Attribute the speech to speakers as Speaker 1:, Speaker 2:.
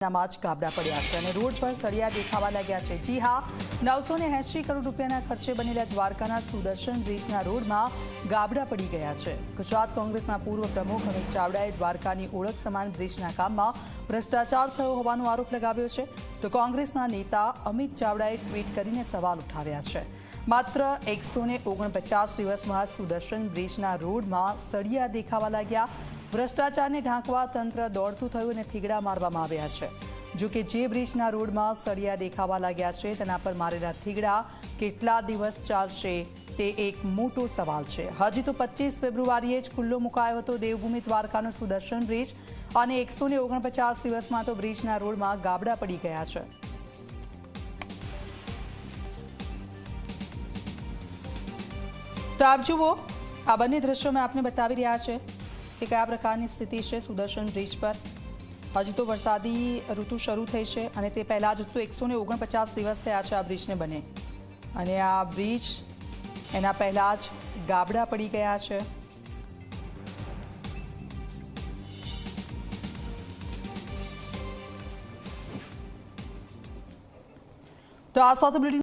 Speaker 1: માં જ ગાબડા પડ્યા છે અને રોડ પર સળિયા દેખાવા લાગ્યા છે। જી હા, 980 કરોડ રૂપિયાના ખર્ચે બનેલા દ્વારકાના સુદર્શન બ્રિજના રોડમાં ગાબડા પડી ગયા છે। ગુજરાત કોંગ્રેસના પૂર્વ પ્રમુખ અમિત ચાવડાએ દ્વારકાની ઓળખ સમાન બ્રિજના કામમાં ભ્રષ્ટાચાર થયો હોવાનો આરોપ લગાવ્યો છે, તો કોંગ્રેસના નેતા અમિત ચાવડાએ ટ્વીટ કરીને સવાલ ઉઠાવ્યા છે। માત્ર 149 દિવસમાં સુદર્શન બ્રિજના રોડમાં સળિયા દેખાવા લાગ્યા। ભ્રષ્ટાચારને ઢાંકવા તંત્ર દોડતું થયું અને થીગડા મારવામાં આવ્યા છે। જો કે જે બ્રિજના રોડમાં સળિયા દેખાવા લાગ્યા છે તેના પર મારેલા થીગડા કેટલા દિવસ ચાલશે તે એક મોટો સવાલ છે। હજી તો 25 ફેબ્રુઆરીએ જ ખુલ્લો મુકાયો હતો દેવભૂમિ દ્વારકાનો સુદર્શન બ્રિજ અને 149 દિવસમાં તો બ્રિજના રોડમાં ગાબડા પડી ગયા છે। તો આપ જુઓ, આ બંને દ્રશ્યો મેં આપને બતાવી રહ્યા છે કે કયા પ્રકારની સ્થિતિ છે સુદર્શન બ્રિજ પર। હજુ તો વરસાદી ઋતુ શરૂ થઈ છે અને તે પહેલાં જ તો 149 દિવસ થયા છે આ બ્રિજને બને અને આ બ્રિજ એના પહેલાં જ ગાબડા પડી ગયા છે। તો આ સાથે